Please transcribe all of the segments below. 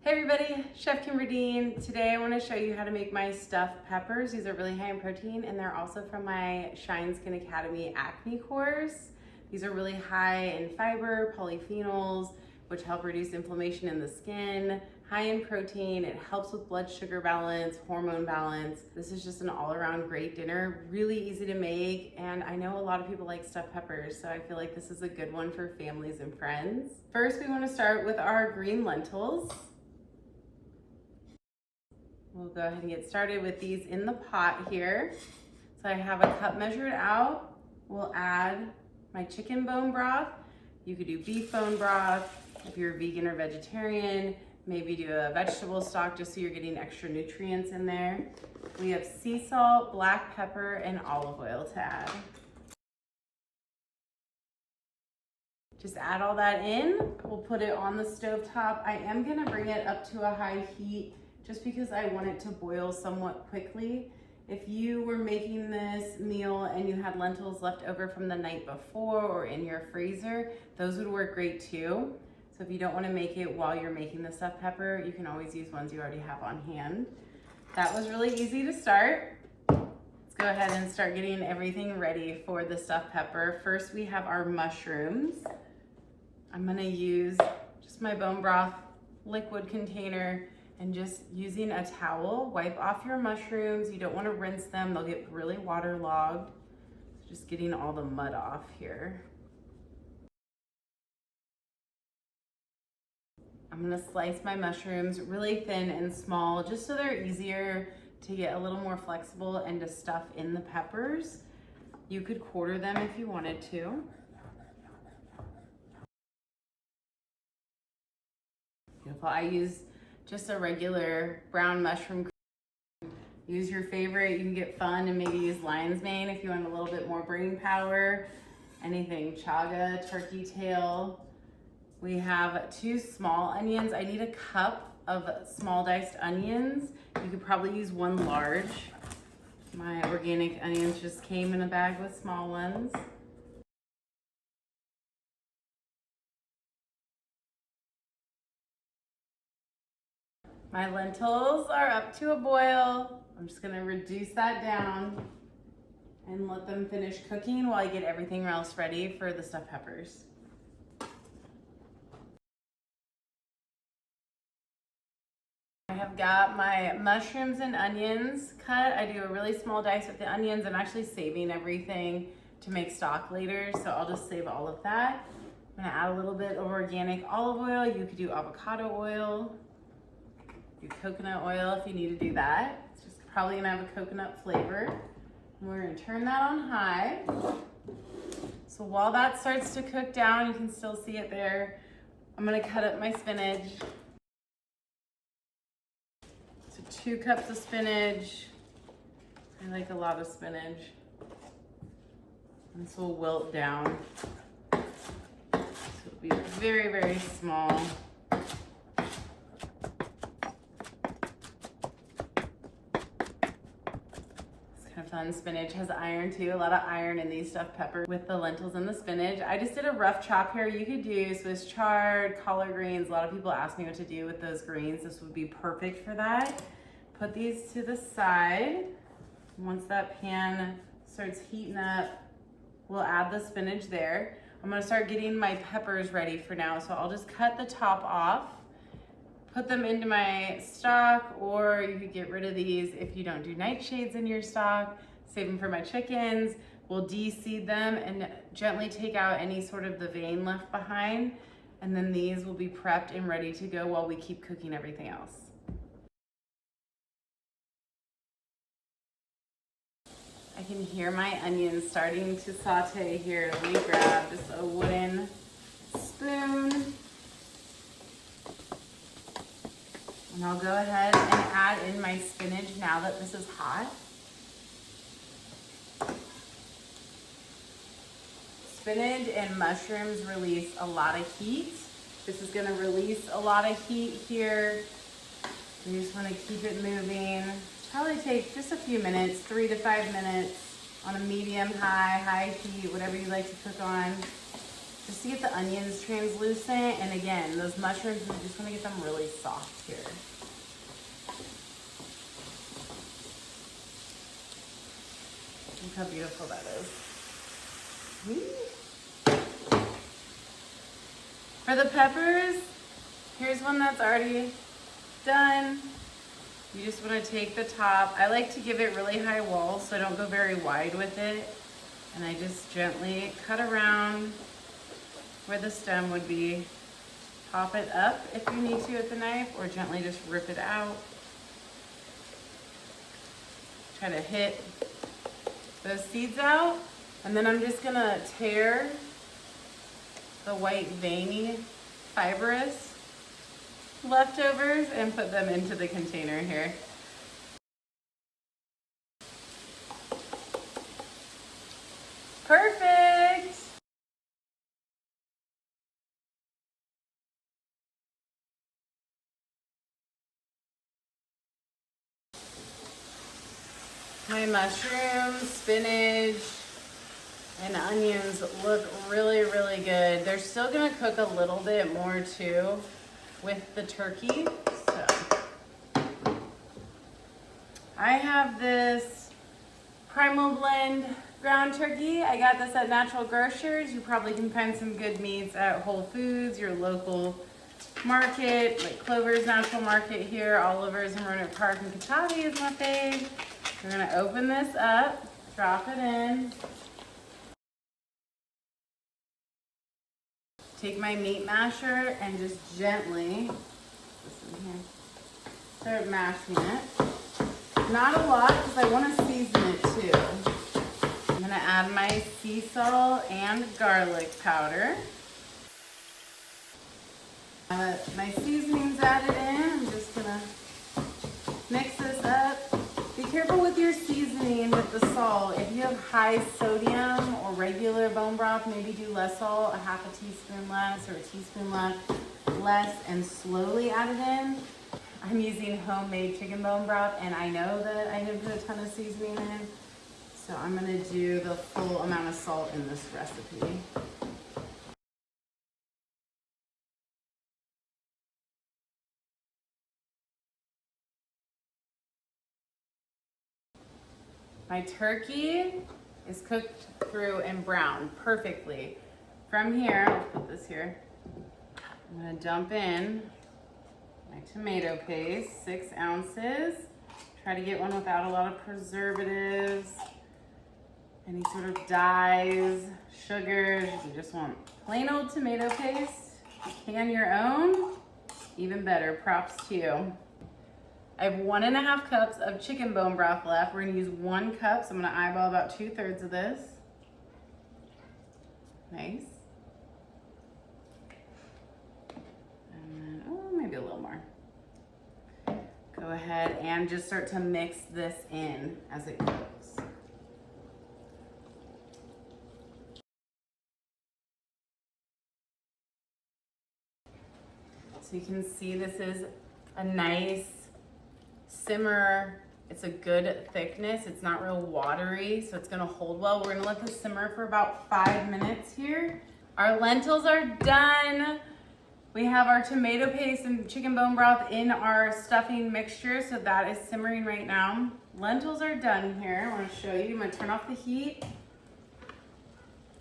Hey everybody, Chef Kimber. Today I want to show you how to make my stuffed peppers. These are really high in protein and they're also from my Shine Skin Academy acne course. These are really high in fiber, polyphenols, which help reduce inflammation in the skin, high in protein. It helps with blood sugar balance, hormone balance. This is just an all-around great dinner, really easy to make, and I know a lot of people like stuffed peppers, so I feel like this is a good one for families and friends. First, we want to start with our green lentils. We'll go ahead and get started with these in the pot here. So I have a cup measured out. We'll add my chicken bone broth. You could do beef bone broth if you're vegan or vegetarian. Maybe do a vegetable stock just so you're getting extra nutrients in there. We have sea salt, black pepper, and olive oil to add. Just add all that in. We'll put it on the stove top. I am gonna bring it up to a high heat just because I want it to boil somewhat quickly. If you were making this meal and you had lentils left over from the night before or in your freezer, those would work great too. So if you don't want to make it while you're making the stuffed pepper, you can always use ones you already have on hand. That was really easy to start. Let's go ahead and start getting everything ready for the stuffed pepper. First, we have our mushrooms. I'm gonna use just my bone broth liquid container and just using a towel, wipe off your mushrooms. You don't want to rinse them, they'll get really waterlogged. So just getting all the mud off here. I'm gonna slice my mushrooms really thin and small, just so they're easier to get a little more flexible and to stuff in the peppers. You could quarter them if you wanted to. Beautiful. I use just a regular brown mushroom. Use your favorite. You can get fun and maybe use lion's mane if you want a little bit more brain power. Anything, chaga, turkey tail. We have 2 small onions. I need a cup of small diced onions. You could probably use 1 large. My organic onions just came in a bag with small ones. My lentils are up to a boil. I'm just gonna reduce that down and let them finish cooking while I get everything else ready for the stuffed peppers. I have got my mushrooms and onions cut. I do a really small dice with the onions. I'm actually saving everything to make stock later, so I'll just save all of that. I'm gonna add a little bit of organic olive oil. You could do avocado oil. Do coconut oil if you need to do that. It's just probably gonna have a coconut flavor. And we're gonna turn that on high. So while that starts to cook down, you can still see it there. I'm gonna cut up my spinach. So 2 cups of spinach. I like a lot of spinach. This will wilt down. So it'll be very, very small. Fun. Spinach has iron too, a lot of iron in these stuffed peppers with the lentils and the spinach. I just did a rough chop here. You could do Swiss chard, collard greens. A lot of people ask me what to do with those greens. This would be perfect for that. Put these to the side. Once that pan starts heating up, we'll add the spinach there. I'm gonna start getting my peppers ready for now. So I'll just cut the top off, put them into my stock, or you could get rid of these if you don't do nightshades in your stock. Save them for my chickens. We'll de-seed them and gently take out any sort of the vein left behind. And then these will be prepped and ready to go while we keep cooking everything else. I can hear my onions starting to saute here. Let me grab just a wooden spoon. And I'll go ahead and add in my spinach now that this is hot. Spinach and mushrooms release a lot of heat. This is gonna release a lot of heat here. You just wanna keep it moving. Probably take just a few minutes, 3 to 5 minutes on a medium, high heat, whatever you like to cook on. just to get the onions translucent. And again, those mushrooms, we just want to get them really soft here. Look how beautiful that is. For the peppers, here's one that's already done. You just want to take the top. I like to give it really high walls so I don't go very wide with it. And I just gently cut around where the stem would be. Pop it up if you need to with the knife, or gently just rip it out. Try to hit those seeds out. And then I'm just gonna tear the white veiny fibrous leftovers and put them into the container here. Perfect! My mushrooms, spinach, and onions look really, really good. They're still gonna cook a little bit more too with the turkey. So I have this Primal Blend ground turkey. I got this at Natural Grocers. You probably can find some good meats at Whole Foods, your local market, like Clover's Natural Market here, Oliver's in Roanoke Park, and Katavi is my fave. We're gonna open this up, drop it in. Take my meat masher and just gently, start mashing it. Not a lot because I want to season it too. I'm gonna add my sea salt and garlic powder. My seasoning's added in. I'm just gonna mix this up. Be careful with your seasoning with the salt. If you have high sodium or regular bone broth, maybe do less salt, a half a teaspoon less or a teaspoon less, and slowly add it in. I'm using homemade chicken bone broth, and I know that I didn't put a ton of seasoning in, so I'm gonna do the full amount of salt in this recipe. My turkey is cooked through and browned perfectly. From here, I'll put this here. I'm gonna dump in my tomato paste, 6 ounces. Try to get one without a lot of preservatives, any sort of dyes, sugars. You just want plain old tomato paste. If you can your own, even better, props to you. I have 1.5 cups of chicken bone broth left. We're gonna use 1 cup, so I'm gonna eyeball about 2/3 of this. Nice. And then, oh, maybe a little more. Go ahead and just start to mix this in as it cooks. So you can see this is a nice simmer. It's a good thickness. It's not real watery, so it's gonna hold well. We're gonna let this simmer for about 5 minutes here. Our lentils are done. We have our tomato paste and chicken bone broth in our stuffing mixture, so that is simmering right now. Lentils are done here. I wanna show you. I'm gonna turn off the heat.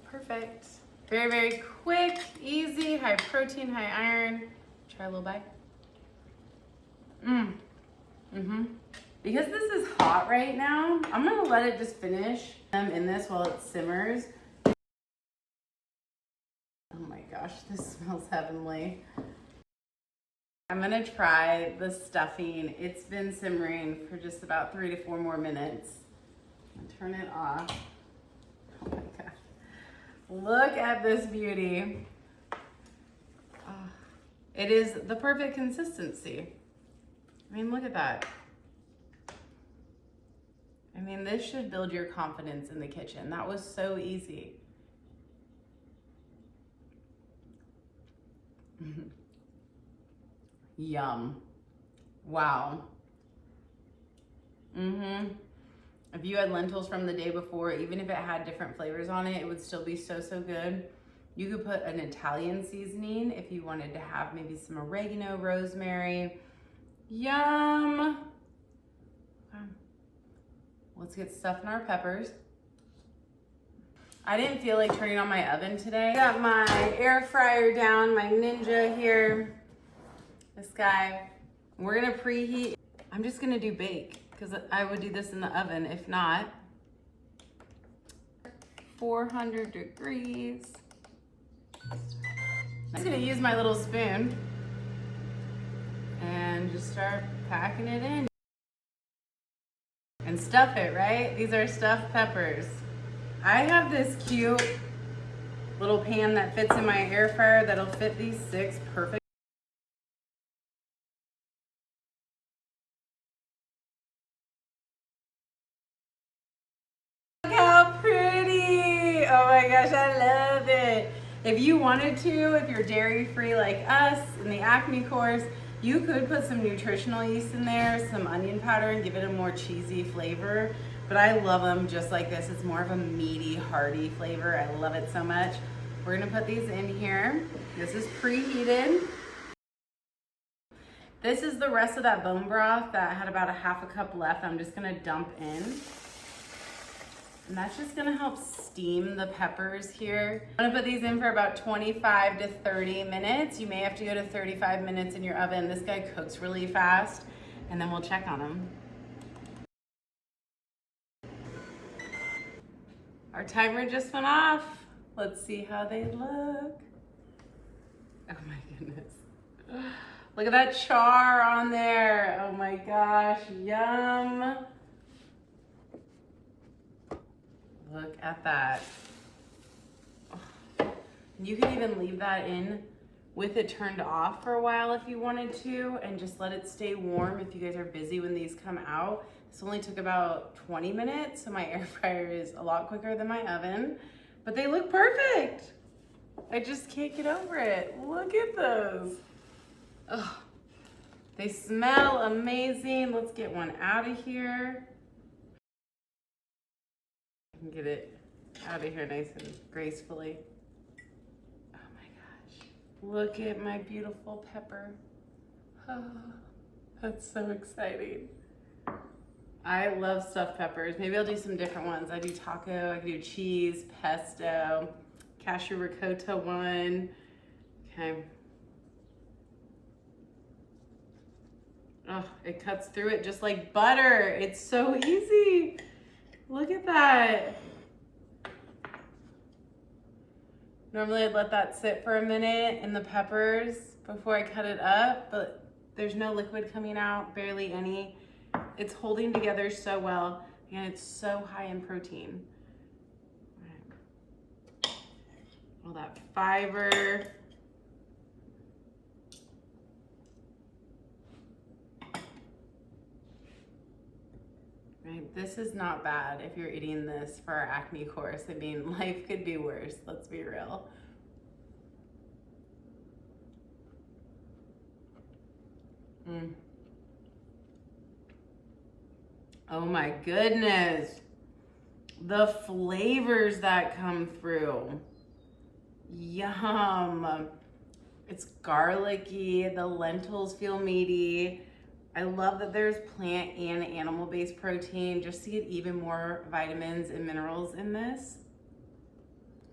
Perfect. Very, very quick, easy, high protein, high iron. Try a little bite. Because this is hot right now, I'm gonna let it just finish in this while it simmers. Oh my gosh, this smells heavenly. I'm gonna try the stuffing. It's been simmering for just about 3 to 4 more minutes. I'll turn it off. Oh my gosh. Look at this beauty. Oh, it is the perfect consistency. I mean, look at that. I mean, this should build your confidence in the kitchen. That was so easy. Yum. Wow. If you had lentils from the day before, even if it had different flavors on it, it would still be so, so good. You could put an Italian seasoning if you wanted to have maybe some oregano, rosemary. Yum! Let's get stuffing our peppers. I didn't feel like turning on my oven today. Got my air fryer down, my Ninja here. This guy. We're gonna preheat. I'm just gonna do bake because I would do this in the oven if not. 400 degrees. I'm just gonna use my little spoon and just start packing it in. And stuff it, right? These are stuffed peppers. I have this cute little pan that fits in my air fryer that'll fit these 6 perfect. Look how pretty! Oh my gosh, I love it. If you wanted to, if you're dairy free like us in the Acne course, you could put some nutritional yeast in there, some onion powder, and give it a more cheesy flavor. But I love them just like this. It's more of a meaty, hearty flavor. I love it so much. We're gonna put these in here. This is preheated. This is the rest of that bone broth that had about a half a cup left. I'm just gonna dump in. And that's just gonna help steam the peppers here. I'm gonna put these in for about 25 to 30 minutes. You may have to go to 35 minutes in your oven. This guy cooks really fast, and then we'll check on them. Our timer just went off. Let's see how they look. Oh my goodness. Look at that char on there. Oh my gosh, yum. Look at that. You can even leave that in with it turned off for a while if you wanted to, and just let it stay warm if you guys are busy when these come out. This only took about 20 minutes, so my air fryer is a lot quicker than my oven, but they look perfect. I just can't get over it. Look at those. Oh, they smell amazing. Let's get one out of here. Get it out of here nice and gracefully. Oh my gosh. Look at my beautiful pepper. Oh, that's so exciting. I love stuffed peppers. Maybe I'll do some different ones. I do taco, I can do cheese, pesto, cashew ricotta one. Okay. Oh, it cuts through it just like butter. It's so easy. Look at that. Normally I'd let that sit for a minute in the peppers before I cut it up, but there's no liquid coming out, barely any. It's holding together so well, and it's so high in protein. All that fiber. Right, this is not bad if you're eating this for our acne course. I mean, life could be worse, let's be real. Oh my goodness. The flavors that come through. Yum. It's garlicky, the lentils feel meaty. I love that there's plant and animal-based protein, just to get even more vitamins and minerals in this.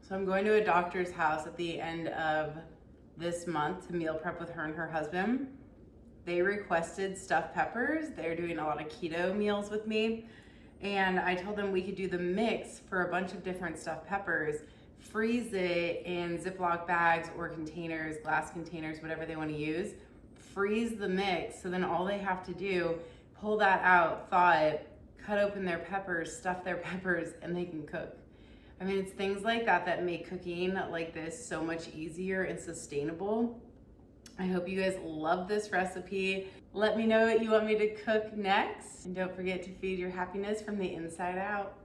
So I'm going to a doctor's house at the end of this month to meal prep with her and her husband. They requested stuffed peppers. They're doing a lot of keto meals with me. And I told them we could do the mix for a bunch of different stuffed peppers, freeze it in Ziploc bags or containers, glass containers, whatever they want to use. Freeze the mix, so then all they have to do, pull that out, thaw it, cut open their peppers, stuff their peppers, and they can cook. I mean, it's things like that that make cooking like this so much easier and sustainable. I hope you guys love this recipe. Let me know what you want me to cook next. And don't forget to feed your happiness from the inside out.